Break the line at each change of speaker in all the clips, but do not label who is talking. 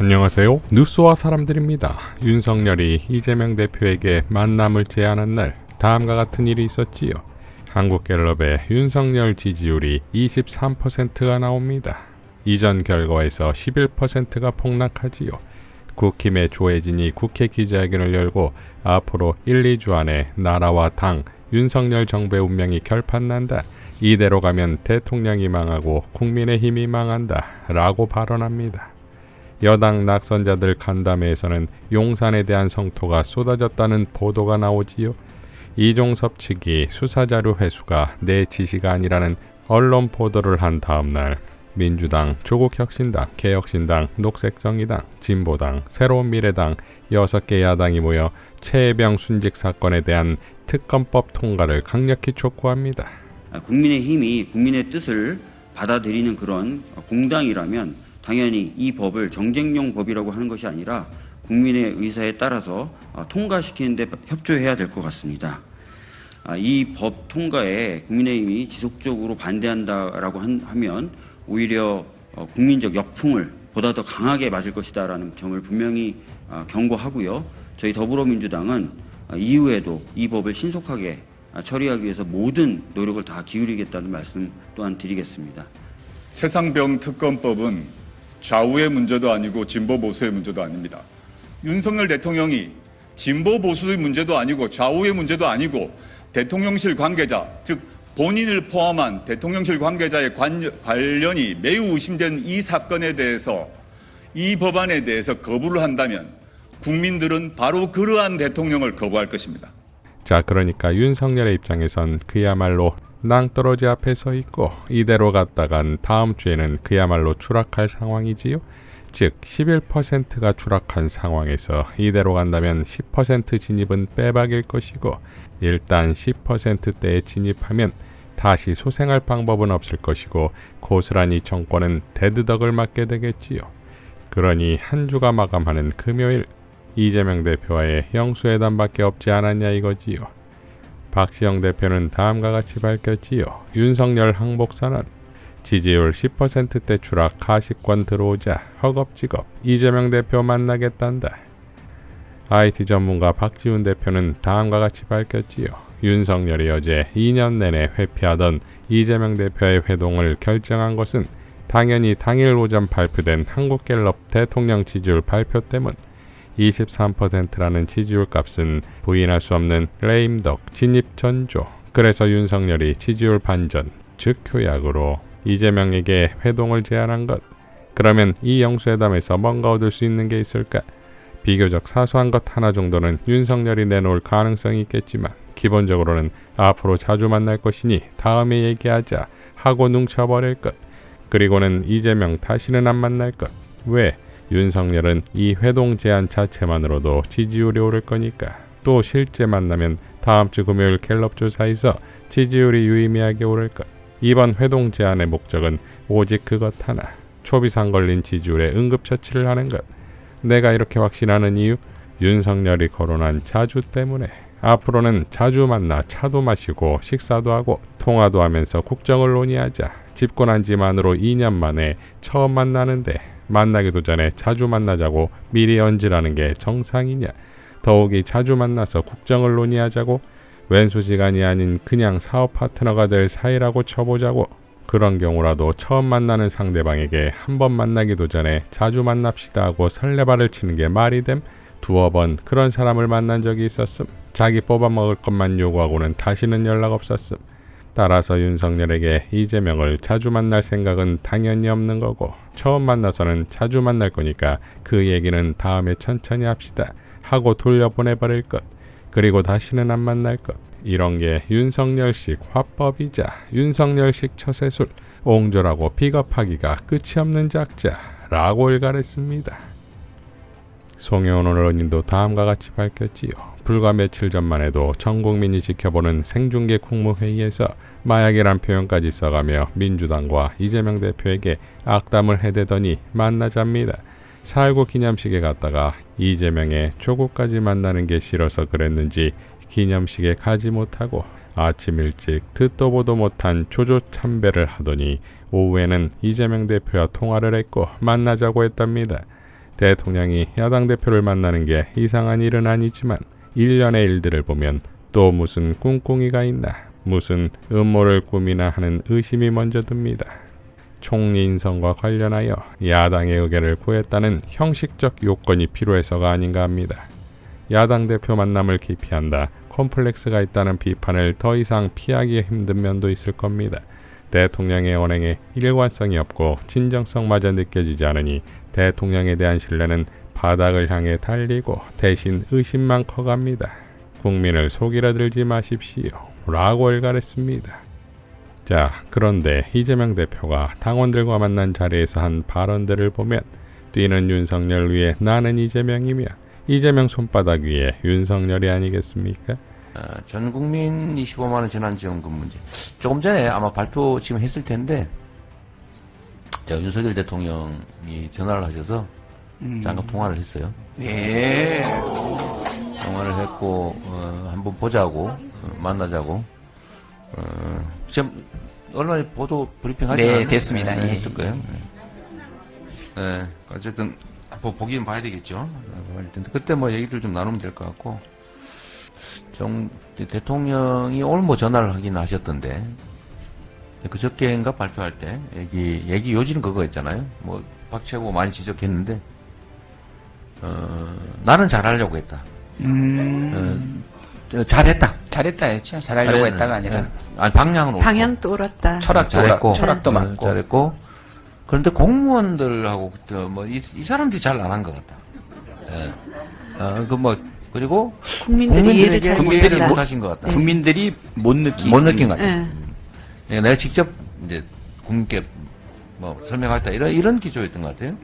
안녕하세요. 뉴스와 사람들입니다. 윤석열이 이재명 대표에게 만남을 제안한 날 다음과 같은 일이 있었지요. 한국갤럽의 윤석열 지지율이 23%가 나옵니다. 이전 결과에서 11%가 폭락하지요. 국힘의 조혜진이 국회 기자회견을 열고 앞으로 1, 2주 안에 나라와 당, 윤석열 정부의 운명이 결판난다. 이대로 가면 대통령이 망하고 국민의힘이 망한다. 라고 발언합니다. 여당 낙선자들 간담회에서는 용산에 대한 성토가 쏟아졌다는 보도가 나오지요. 이종섭 측이 수사자료 회수가 내 지시가 아니라는 언론 보도를 한 다음날 민주당, 조국혁신당, 개혁신당, 녹색정의당, 진보당, 새로운미래당 6개 야당이 모여 최혜병 순직 사건에 대한 특검법 통과를 강력히 촉구합니다.
국민의힘이 국민의 뜻을 받아들이는 그런 공당이라면 당연히 이 법을 정쟁용 법이라고 하는 것이 아니라 국민의 의사에 따라서 통과시키는 데 협조해야 될 것 같습니다. 이 법 통과에 국민의힘이 지속적으로 반대한다라고 하면 오히려 국민적 역풍을 보다 더 강하게 맞을 것이다라는 점을 분명히 경고하고요. 저희 더불어민주당은 이후에도 이 법을 신속하게 처리하기 위해서 모든 노력을 다 기울이겠다는 말씀 또한 드리겠습니다.
세상병 특검법은 좌우의 문제도 아니고 진보 보수의 문제도 아닙니다. 윤석열 대통령이 진보 보수의 문제도 아니고 좌우의 문제도 아니고 대통령실 관계자, 즉 본인을 포함한 대통령실 관계자의 관련이 매우 의심된 이 사건에 대해서 이 법안에 대해서 거부를 한다면 국민들은 바로 그러한 대통령을 거부할 것입니다.
자, 그러니까 윤석열의 입장에선 그야말로 낭떠러지 앞에 서 있고 이대로 갔다간 다음 주에는 그야말로 추락할 상황이지요. 즉 11%가 추락한 상황에서 이대로 간다면 10% 진입은 빼박일 것이고 일단 10%대에 진입하면 다시 소생할 방법은 없을 것이고 고스란히 정권은 대드덕을 맞게 되겠지요. 그러니 한 주가 마감하는 금요일 이재명 대표와의 영수회담밖에 없지 않았냐 이거지요. 박시영 대표는 다음과 같이 밝혔지요. 윤석열 항복선언, 지지율 10%대 추락 가시권 들어오자 허겁지겁 이재명 대표 만나겠단다. IT 전문가 박지훈 대표는 다음과 같이 밝혔지요. 윤석열이 어제 2년 내내 회피하던 이재명 대표의 회동을 결정한 것은 당연히 당일 오전 발표된 한국갤럽 대통령 지지율 발표 때문. 23%라는 지지율 값은 부인할 수 없는 레임덕 진입 전조. 그래서 윤석열이 지지율 반전, 즉 효약으로 이재명에게 회동을 제안한 것. 그러면 이 영수회담에서 뭔가 얻을 수 있는 게 있을까? 비교적 사소한 것 하나 정도는 윤석열이 내놓을 가능성이 있겠지만 기본적으로는 앞으로 자주 만날 것이니 다음에 얘기하자 하고 눈쳐버릴 것. 그리고는 이재명 다시는 안 만날 것. 왜? 윤석열은 이 회동 제안 자체만으로도 지지율이 오를 거니까. 또 실제 만나면 다음 주 금요일 갤럽 조사에서 지지율이 유의미하게 오를 것. 이번 회동 제안의 목적은 오직 그것 하나. 초비상 걸린 지지율에 응급처치를 하는 것. 내가 이렇게 확신하는 이유? 윤석열이 거론한 자주 때문에. 앞으로는 자주 만나 차도 마시고 식사도 하고 통화도 하면서 국정을 논의하자. 집권한 지만으로 2년 만에 처음 만나는데 만나기도 전에 자주 만나자고 미리 얹으라는 게 정상이냐? 더욱이 자주 만나서 국정을 논의하자고? 왼수지간이 아닌 그냥 사업 파트너가 될 사이라고 쳐보자고? 그런 경우라도 처음 만나는 상대방에게 한 번 만나기도 전에 자주 만납시다 하고 설레발을 치는 게 말이 됨? 두어 번 그런 사람을 만난 적이 있었음. 자기 뽑아먹을 것만 요구하고는 다시는 연락 없었음. 따라서 윤석열에게 이재명을 자주 만날 생각은 당연히 없는 거고 처음 만나서는 자주 만날 거니까 그 얘기는 다음에 천천히 합시다 하고 돌려보내버릴 것. 그리고 다시는 안 만날 것. 이런 게 윤석열식 화법이자 윤석열식 처세술, 옹졸하고 비겁하기가 끝이 없는 작자라고 일갈했습니다. 송혜원 언론인도 다음과 같이 밝혔지요. 불과 며칠 전만 해도 전 국민이 지켜보는 생중계 국무회의에서 마약이란 표현까지 써가며 민주당과 이재명 대표에게 악담을 해대더니 만나자입니다. 4.19 기념식에 갔다가 이재명의 조국까지 만나는 게 싫어서 그랬는지 기념식에 가지 못하고 아침 일찍 듣도 보도 못한 조조 참배를 하더니 오후에는 이재명 대표와 통화를 했고 만나자고 했답니다. 대통령이 야당 대표를 만나는 게 이상한 일은 아니지만 일련의 일들을 보면 또 무슨 꿍꿍이가 있나, 무슨 음모를 꾸미나 하는 의심이 먼저 듭니다. 총리 인선과 관련하여 야당의 의견을 구했다는 형식적 요건이 필요해서가 아닌가 합니다. 야당 대표 만남을 기피한다, 콤플렉스가 있다는 비판을 더 이상 피하기 힘든 면도 있을 겁니다. 대통령의 언행에 일관성이 없고 진정성마저 느껴지지 않으니 대통령에 대한 신뢰는 바닥을 향해 달리고 대신 의심만 커갑니다. 국민을 속이려 들지 마십시오 라고 일갈했습니다. 자, 그런데 이재명 대표가 당원들과 만난 자리에서 한 발언들을 보면 뛰는 윤석열 위에 나는 이재명이며 이재명 손바닥 위에 윤석열이 아니겠습니까?
전 국민 25만 원 재난지원금 문제. 조금 전에 아마 발표 지금 했을 텐데, 제가 윤석열 대통령이 전화를 하셔서 잠깐 통화를 했어요.
네.
통화를 했고, 한번 보자고, 만나자고. 지금 언론에 보도 브리핑 하지 않았나요?
네, 됐습니다.
네,
예.
했을 거예요. 네. 어쨌든 보기는 봐야 되겠죠. 그때 뭐 얘기들 좀 나누면 될 것 같고. 대통령이 오늘 뭐 전화를 하긴 하셨던데, 그저께인가 발표할 때, 얘기 요지는 그거였잖아요. 뭐, 박채고 많이 지적했는데, 나는 잘하려고 했다. 잘했다.
잘했다 했죠. 잘하려고 했다가 아니라.
아니, 방향은 옳고.
방향 뚫었다.
잘했고.
철학도 맞고.
잘했고. 그런데 공무원들하고, 뭐, 이 사람들이 잘 안 한 것 같다. 그리고
국민들이 이해를 잘
국민들이
못한다.
못하신 것 같다.
국민들이 못 느낀
것 같다.
예.
내가 직접 이제 국민께 뭐 설명하겠다 이런 기조였던 것 같아요.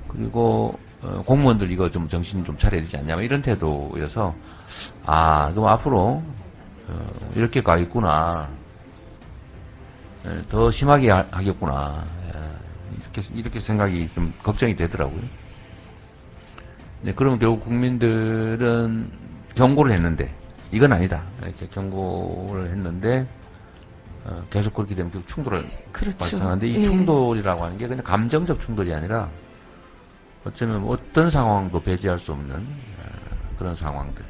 그리고 공무원들 이거 좀 정신 좀 차려야 되지 않냐 이런 태도여서 그럼 앞으로 이렇게 가겠구나, 더 심하게 하겠구나, 이렇게 생각이 좀 걱정이 되더라고요. 네, 그러면 결국 국민들은 경고를 했는데 이건 아니다 이렇게 경고를 했는데 계속 그렇게 되면 결국 충돌을
그렇죠.
발생하는데 이
예.
충돌이라고 하는 게 그냥 감정적 충돌이 아니라 어쩌면 어떤 상황도 배제할 수 없는 그런 상황들.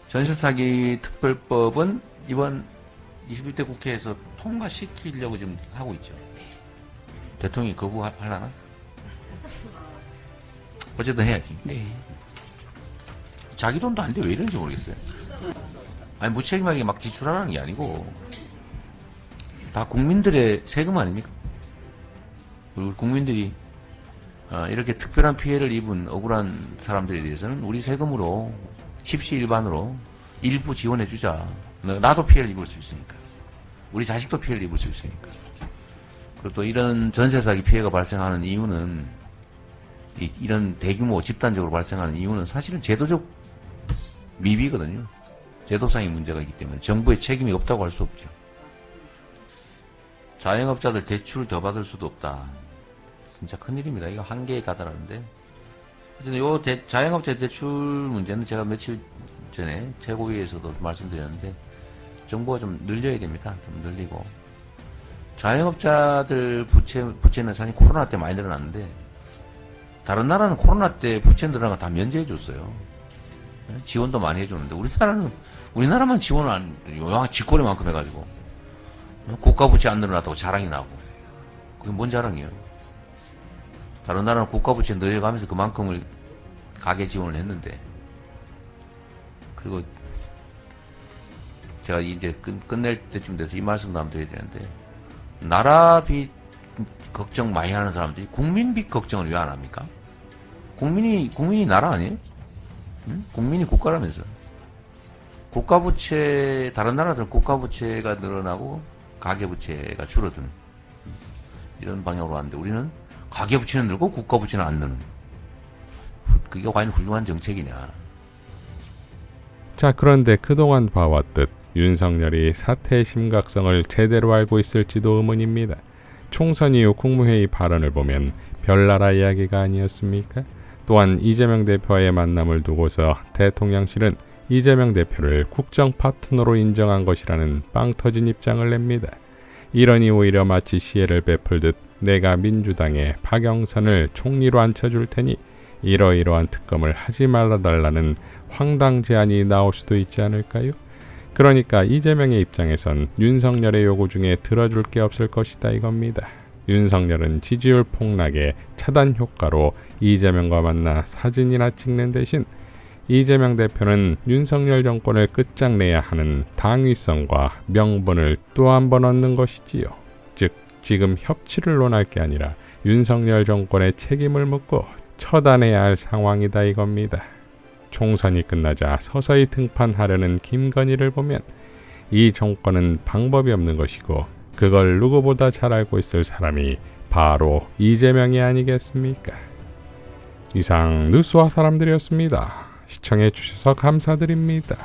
전세사기 특별법은 이번 21대 국회에서 통과시키려고 지금 하고 있죠. 대통령이 거부하려나? 어쨌든 해야지.
네.
자기 돈도 아닌데 왜 이런지 모르겠어요. 아니, 무책임하게 막 지출하라는 게 아니고, 다 국민들의 세금 아닙니까? 그리고 국민들이, 이렇게 특별한 피해를 입은 억울한 사람들에 대해서는 우리 세금으로, 십시일반으로 일부 지원해주자. 나도 피해를 입을 수 있으니까. 우리 자식도 피해를 입을 수 있으니까. 그리고 또 이런 전세사기 피해가 발생하는 이유는, 이런 대규모 집단적으로 발생하는 이유는 사실은 제도적 미비거든요. 제도상의 문제가 있기 때문에 정부의 책임이 없다고 할 수 없죠. 자영업자들 대출을 더 받을 수도 없다. 진짜 큰일입니다. 이거 한계에 다다랐는데. 요 자영업자 대출 문제는 제가 며칠 전에 최고위에서도 말씀드렸는데 정부가 좀 늘려야 됩니다. 좀 늘리고. 자영업자들 부채는 사실 코로나 때 많이 늘어났는데 다른 나라는 코로나 때 부채 늘어난 거 다 면제해 줬어요. 지원도 많이 해주는데 우리나라만 지원을 요양한 쥐꼬리만큼 해가지고 국가 부채 안 늘어났다고 자랑이 나고 그게 뭔 자랑이에요? 다른 나라는 국가 부채 늘려가면서 그만큼을 가계 지원을 했는데 그리고 제가 이제 끝낼 때쯤 돼서 이 말씀도 한번 드려야 되는데 나라 빚 걱정 많이 하는 사람들이 국민 빚 걱정을 왜 안 합니까? 국민이 나라 아니에요? 응? 국민이 국가라면서. 국가부채, 다른 나라들은 국가부채가 늘어나고 가계부채가 줄어드는 이런 방향으로 가는데 우리는 가계부채는 늘고 국가부채는 안 느는. 그게 과연 훌륭한 정책이냐.
자, 그런데 그동안 봐왔듯 윤석열이 사태의 심각성을 제대로 알고 있을지도 의문입니다. 총선 이후 국무회의 발언을 보면 별나라 이야기가 아니었습니까? 또한 이재명 대표와의 만남을 두고서 대통령실은 이재명 대표를 국정 파트너로 인정한 것이라는 빵 터진 입장을 냅니다. 이러니 오히려 마치 시혜를 베풀듯 내가 민주당의 박영선을 총리로 앉혀줄 테니 이러이러한 특검을 하지 말아달라는 황당 제안이 나올 수도 있지 않을까요? 그러니까 이재명의 입장에선 윤석열의 요구 중에 들어줄 게 없을 것이다 이겁니다. 윤석열은 지지율 폭락의 차단 효과로 이재명과 만나 사진이나 찍는 대신 이재명 대표는 윤석열 정권을 끝장내야 하는 당위성과 명분을 또 한 번 얻는 것이지요. 즉 지금 협치를 논할 게 아니라 윤석열 정권의 책임을 묻고 처단해야 할 상황이다 이겁니다. 총선이 끝나자 서서히 등판하려는 김건희를 보면 이 정권은 방법이 없는 것이고 그걸 누구보다 잘 알고 있을 사람이 바로 이재명이 아니겠습니까? 이상 뉴스와 사람들이었습니다. 시청해 주셔서 감사드립니다.